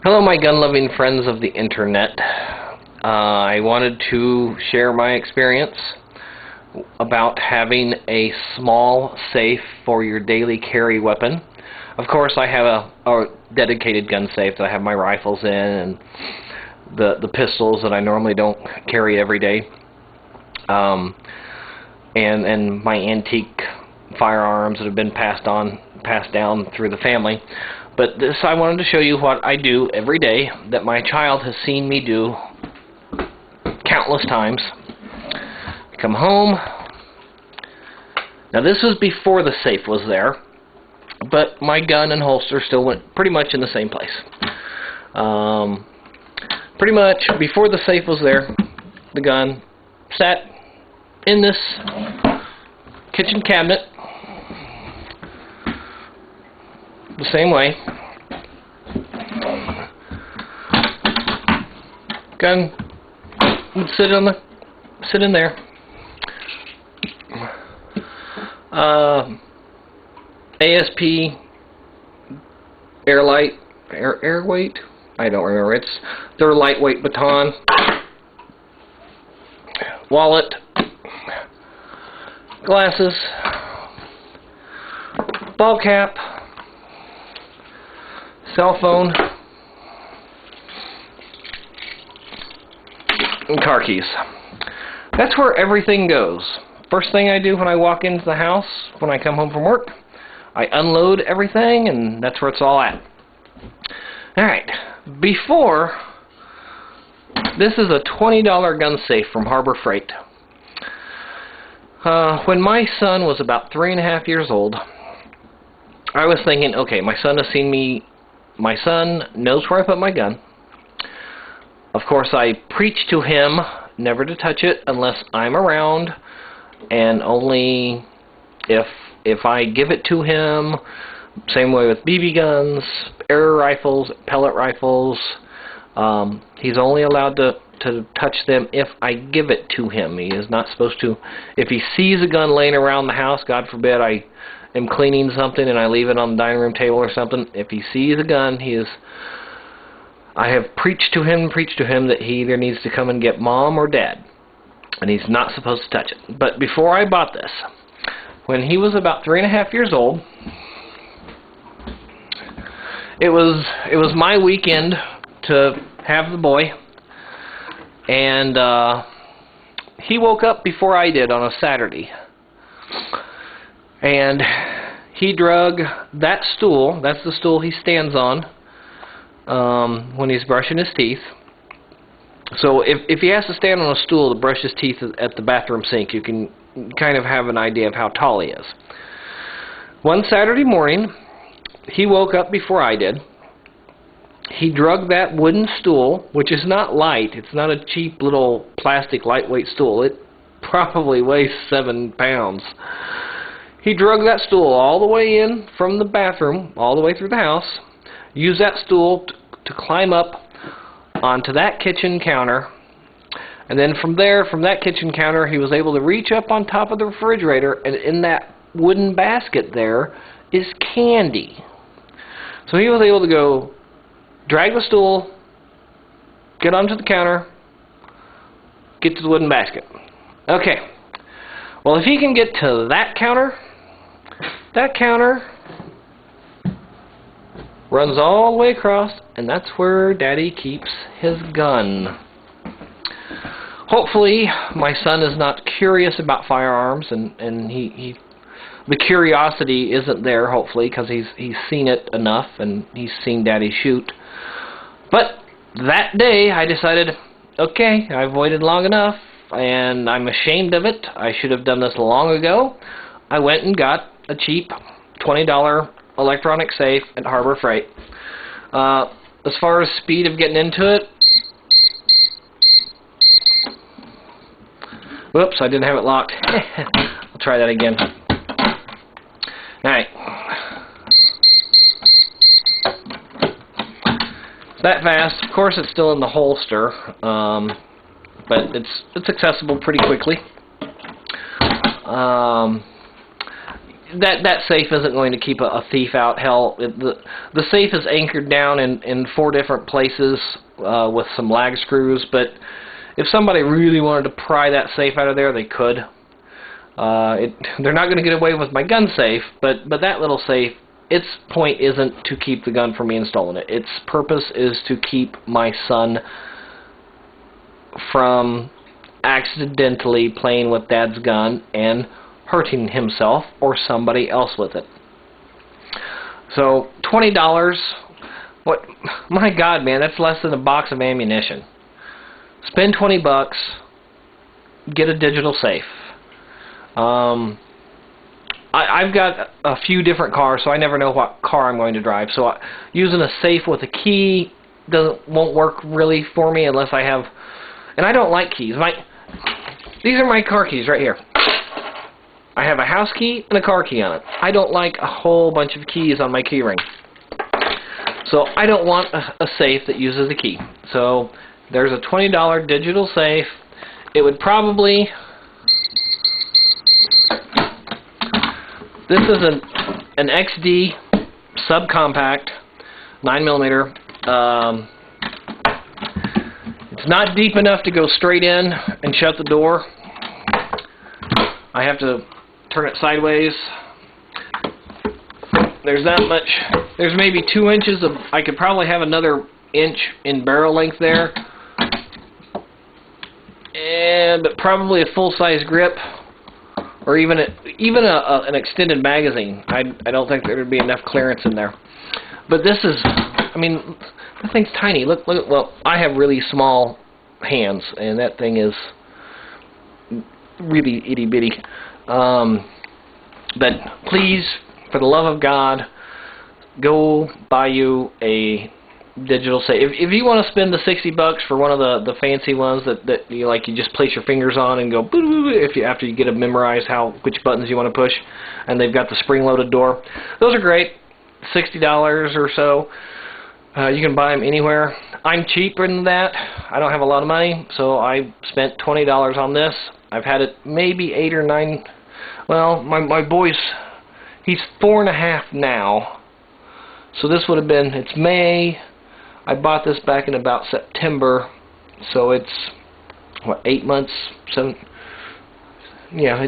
Hello, my gun-loving friends of the internet. I wanted to share my experience about having a small safe for your daily carry weapon. Of course, I have a dedicated gun safe that I have my rifles in and the pistols that I normally don't carry every day, and my antique firearms that have been passed down through the family. But this, I wanted to show you what I do every day that my child has seen me do countless times. Come home. Now this was before the safe was there, but my gun and holster still went pretty much in the same place. Pretty much before the safe was there, the gun sat in this kitchen cabinet the same way. Gun would sit in there. ASP airweight. I don't remember. It's their lightweight baton. Wallet. Glasses. Ball cap. Cell phone. And car keys. That's where everything goes. First thing I do when I walk into the house, when I come home from work, I unload everything, and that's where it's all at. Alright, before, this is a $20 gun safe from Harbor Freight. When my son was about 3.5 years old, I was thinking, okay, my son knows where I put my gun. Of course, I preach to him never to touch it unless I'm around, and only if I give it to him. Same way with BB guns, air rifles, pellet rifles. He's only allowed to touch them if I give it to him. He is not supposed to. If he sees a gun laying around the house, God forbid I am cleaning something and I leave it on the dining room table or something, if he sees a gun, I have preached to him that he either needs to come and get mom or dad, and he's not supposed to touch it. But before I bought this, when he was about 3.5 years old, it was my weekend to have the boy, and he woke up before I did on a Saturday, and he drug that stool. That's the stool he stands on when he's brushing his teeth. So if he has to stand on a stool to brush his teeth at the bathroom sink, you can kind of have an idea of how tall he is. One Saturday morning, he woke up before I did. He drug that wooden stool, which is not light. It's not a cheap little plastic lightweight stool. It probably weighs 7 pounds. He drug that stool all the way in from the bathroom, all the way through the house, used that stool to climb up onto that kitchen counter, and then from that kitchen counter, he was able to reach up on top of the refrigerator, and in that wooden basket there is candy. So he was able to go drag the stool, get onto the counter, get to the wooden basket. Okay, well, if he can get to that counter runs all the way across, and that's where Daddy keeps his gun. Hopefully, my son is not curious about firearms, and the curiosity isn't there, hopefully, because he's seen it enough, and he's seen Daddy shoot. But that day, I decided, okay, I've waited long enough, and I'm ashamed of it. I should have done this long ago. I went and got a cheap $20 electronic safe at Harbor Freight. As far as speed of getting into it, whoops, I didn't have it locked. I'll try that again. Alright. It's that fast. Of course, it's still in the holster, but it's accessible pretty quickly. that safe isn't going to keep a thief out. Hell, the safe is anchored down in 4 different places with some lag screws. But if somebody really wanted to pry that safe out of there, they could. They're not going to get away with my gun safe, but that little safe, its point isn't to keep the gun from being stolen. Its purpose is to keep my son from accidentally playing with Dad's gun and hurting himself or somebody else with it. So $20, what? My God, man, that's less than a box of ammunition. Spend $20, get a digital safe. I've got a few different cars, so I never know what car I'm going to drive. So using a safe with a key won't work really for me unless I have. And I don't like keys. These are my car keys right here. I have a house key and a car key on it. I don't like a whole bunch of keys on my key ring. So I don't want a safe that uses a key. So there's a $20 digital safe. It would probably... This is an XD subcompact 9mm. It's not deep enough to go straight in and shut the door. I have to turn it sideways. There's that much. There's maybe 2 inches of. I could probably have another inch in barrel length there, but probably a full-size grip, or even an extended magazine. I don't think there would be enough clearance in there. But this is. I mean, that thing's tiny. Look. Well, I have really small hands, and that thing is really itty bitty. But please, for the love of God, go buy you a digital safe. If you want to spend the $60 for one of the fancy ones that you just place your fingers on and go boo boo after you get to memorize which buttons you want to push, and they've got the spring-loaded door. Those are great. $60 or so. You can buy them anywhere. I'm cheaper than that. I don't have a lot of money, so I spent $20 on this. I've had it maybe 8 or 9. Well, my boy's, he's 4.5 now. So this would have been, it's May. I bought this back in about September. So it's, what, 8 months? 7? Yeah,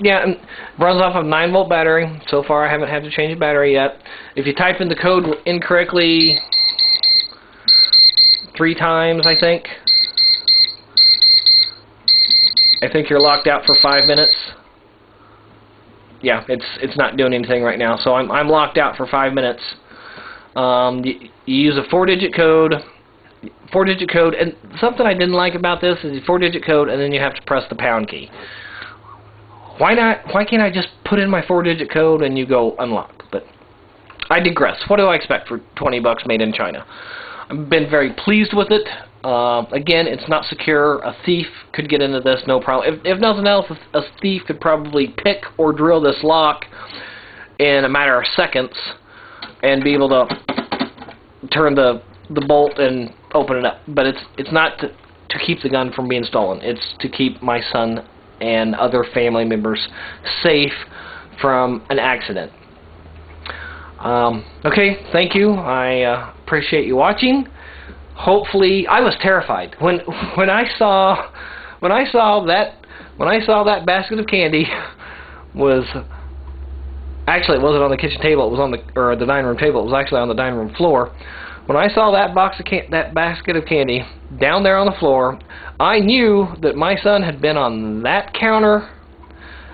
yeah, and runs off of 9-volt battery. So far I haven't had to change the battery yet. If you type in the code incorrectly 3 times, I think you're locked out for 5 minutes. Yeah, it's not doing anything right now. So I'm locked out for 5 minutes. You use a 4-digit code. 4-digit code, and something I didn't like about this is a 4-digit code, and then you have to press the pound key. Why not? Why can't I just put in my 4-digit code and you go unlock? But I digress. What do I expect for $20 made in China? I've been very pleased with it. Again, it's not secure. A thief could get into this, no problem. If nothing else, a thief could probably pick or drill this lock in a matter of seconds and be able to turn the bolt and open it up. But it's not to keep the gun from being stolen. It's to keep my son and other family members safe from an accident. Okay, thank you. I appreciate you watching. Hopefully, I was terrified when I saw that basket of candy was actually, it wasn't on the kitchen table. It was on the dining room table. It was actually on the dining room floor. When I saw that that basket of candy down there on the floor, I knew that my son had been on that counter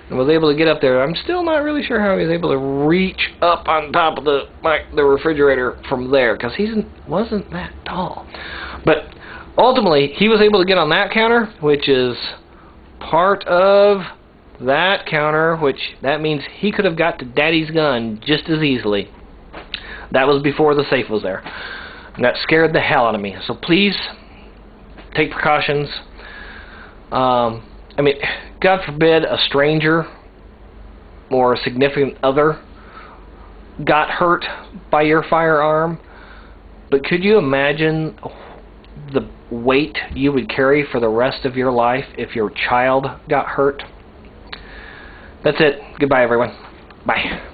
and was able to get up there. I'm still not really sure how he was able to reach up on top of the refrigerator from there, because he wasn't that tall. But ultimately, he was able to get on that counter, which is part of that counter, which that means he could have got to Daddy's gun just as easily. That was before the safe was there. And that scared the hell out of me. So please take precautions. I mean, God forbid a stranger or a significant other got hurt by your firearm. But could you imagine the weight you would carry for the rest of your life if your child got hurt? That's it. Goodbye, everyone. Bye.